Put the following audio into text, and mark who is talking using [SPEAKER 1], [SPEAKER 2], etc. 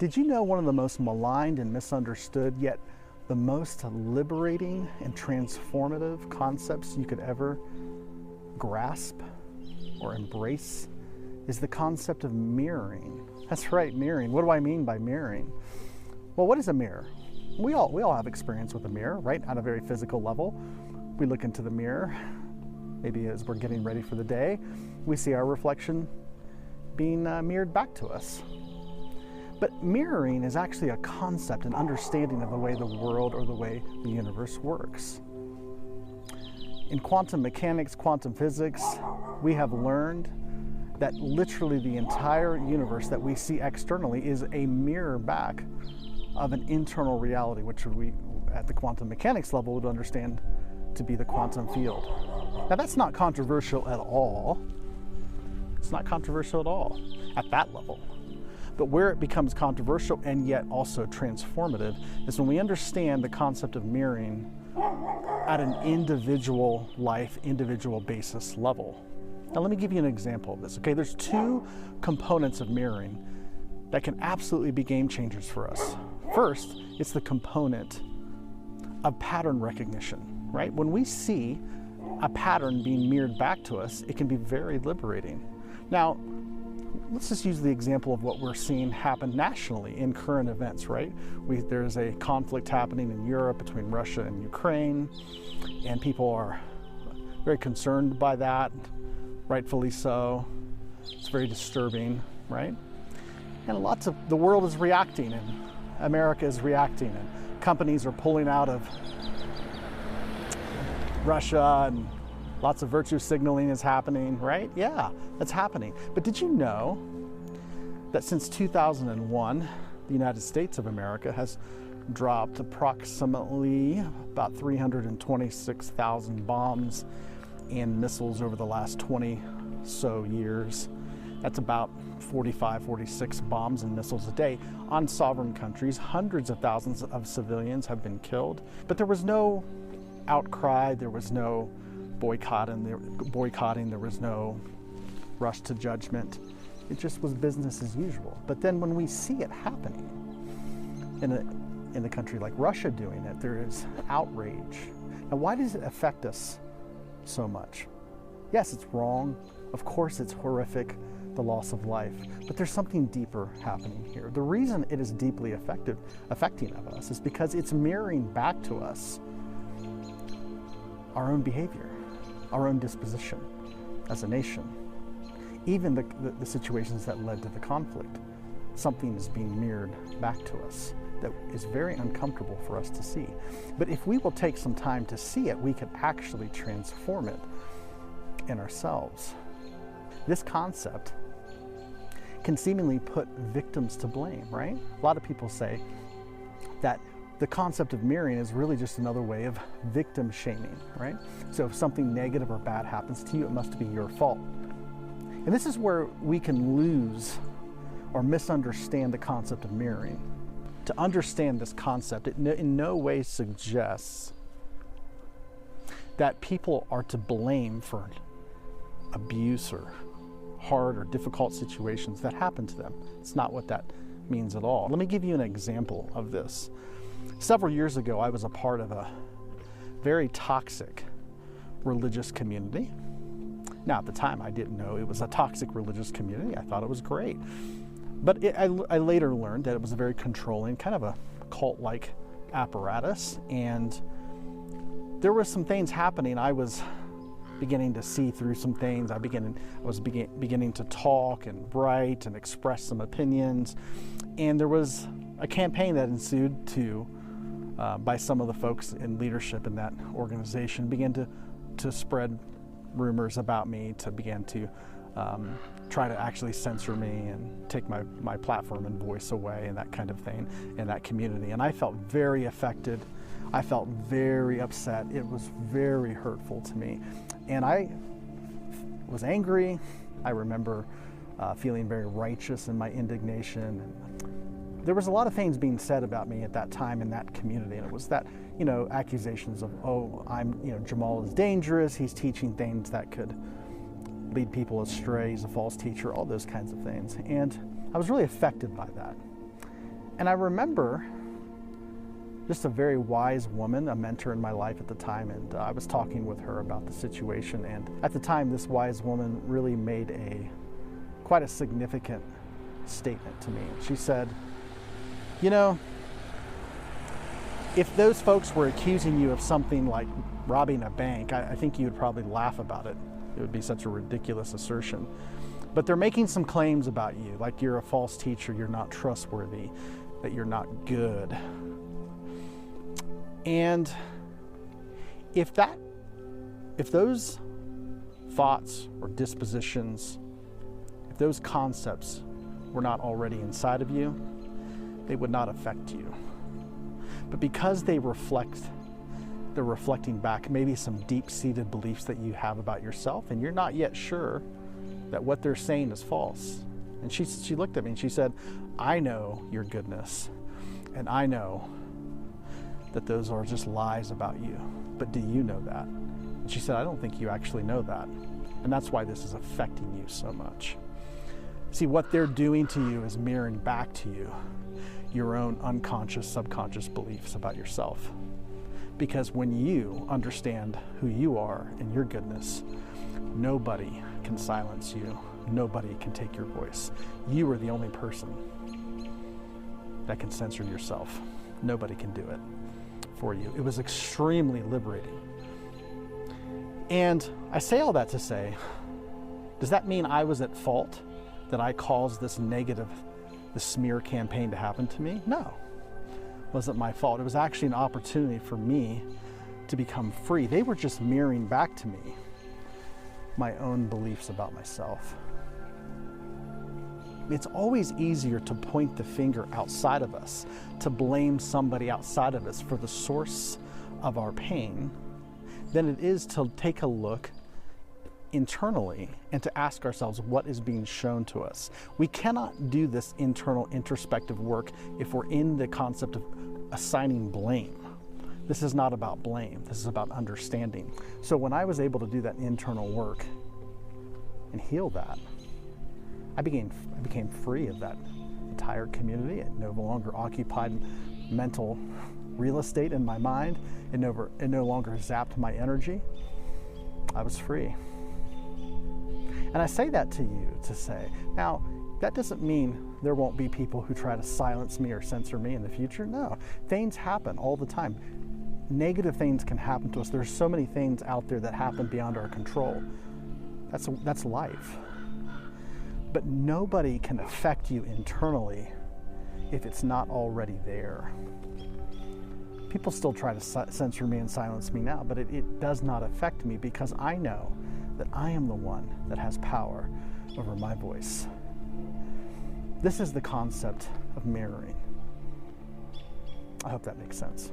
[SPEAKER 1] Did you know one of the most maligned and misunderstood, yet the most liberating and transformative concepts you could ever grasp or embrace is the concept of mirroring? That's right, mirroring. What do I mean by mirroring? Well, what is a mirror? We all have experience with a mirror, right? On a very physical level. We look into the mirror, maybe as we're getting ready for the day, we see our reflection being mirrored back to us. But mirroring is actually a concept, an understanding of the way the world or the way the universe works. In quantum mechanics, quantum physics, we have learned that literally the entire universe that we see externally is a mirror back of an internal reality, which we, at the quantum mechanics level, would understand to be the quantum field. Now, that's not controversial at all. It's not controversial at all at that level. But where it becomes controversial and yet also transformative is when we understand the concept of mirroring at an individual life, individual basis level. Now, let me give you an example of this. Okay, there's two components of mirroring that can absolutely be game changers for us. First, it's the component of pattern recognition, right? When we see a pattern being mirrored back to us, it can be very liberating. Now, let's just use the example of what we're seeing happen nationally in current events, right? There's a conflict happening in Europe between Russia and Ukraine, and people are very concerned by that, rightfully so. It's very disturbing, right? And the world is reacting, and America is reacting, and companies are pulling out of Russia, and lots of virtue signaling is happening, right? Yeah, that's happening. But did you know that since 2001, the United States of America has dropped approximately about 326,000 bombs and missiles over the last 20 so years? That's about 45, 46 bombs and missiles a day on sovereign countries. Hundreds of thousands of civilians have been killed. But there was no outcry, there was no boycotting, there was no rush to judgment. It just was business as usual. But then when we see it happening in a country like Russia doing it, there is outrage. Now, why does it affect us so much? Yes, it's wrong. Of course, it's horrific, the loss of life. But there's something deeper happening here. The reason it is deeply affecting of us is because it's mirroring back to us our own behavior, our own disposition as a nation. Even the situations that led to the conflict, something is being mirrored back to us that is very uncomfortable for us to see. But if we will take some time to see it, we can actually transform it in ourselves. This concept can seemingly put victims to blame, right? A lot of people say that the concept of mirroring is really just another way of victim shaming, right? So if something negative or bad happens to you, it must be your fault. And this is where we can lose or misunderstand the concept of mirroring. To understand this concept, it in no way suggests that people are to blame for abuse or hard or difficult situations that happen to them. It's not what that means at all. Let me give you an example of this. Several years ago, I was a part of a very toxic religious community. Now, at the time, I didn't know it was a toxic religious community. I thought it was great. But I later learned that it was a very controlling, kind of a cult-like apparatus. And there were some things happening. I was beginning to see through some things. I was beginning to talk and write and express some opinions. And there was a campaign that ensued by some of the folks in leadership in that organization began to spread rumors about me, to begin to try to actually censor me and take my platform and voice away and that kind of thing in that community. And I felt very affected. I felt very upset. It was very hurtful to me. And I was angry. I remember feeling very righteous in my indignation. And there was a lot of things being said about me at that time in that community. And it was that, accusations of, Jamal is dangerous. He's teaching things that could lead people astray. He's a false teacher, all those kinds of things. And I was really affected by that. And I remember just a very wise woman, a mentor in my life at the time, and I was talking with her about the situation. And at the time, this wise woman really made quite a significant statement to me. She said, you know, if those folks were accusing you of something like robbing a bank, I think you would probably laugh about it. It would be such a ridiculous assertion. But they're making some claims about you, like you're a false teacher, you're not trustworthy, that you're not good. And if those thoughts or dispositions, if those concepts were not already inside of you, they would not affect you. But because they're reflecting back maybe some deep-seated beliefs that you have about yourself, and you're not yet sure that what they're saying is false. And she looked at me and she said, I know your goodness, and I know that those are just lies about you, but do you know that? And she said, I don't think you actually know that. And that's why this is affecting you so much. See, what they're doing to you is mirroring back to you your own unconscious, subconscious beliefs about yourself. Because when you understand who you are and your goodness, nobody can silence you. Nobody can take your voice. You are the only person that can censor yourself. Nobody can do it for you. It was extremely liberating. And I say all that to say, does that mean I was at fault, that I caused this smear campaign to happen to me? No, it wasn't my fault. It was actually an opportunity for me to become free. They were just mirroring back to me my own beliefs about myself. It's always easier to point the finger outside of us, to blame somebody outside of us for the source of our pain, than it is to take a look internally and to ask ourselves what is being shown to us. We cannot do this internal introspective work if we're in the concept of assigning blame. This is not about blame. This is about understanding. So when I was able to do that internal work and heal that, I became free of that entire community. It no longer occupied mental real estate in my mind. It no longer zapped my energy. I was free. And I say that to you to say, now, that doesn't mean there won't be people who try to silence me or censor me in the future. No, things happen all the time. Negative things can happen to us. There's so many things out there that happen beyond our control. That's life. But nobody can affect you internally if it's not already there. People still try to censor me and silence me now, but it does not affect me because I know that I am the one that has power over my voice. This is the concept of mirroring. I hope that makes sense.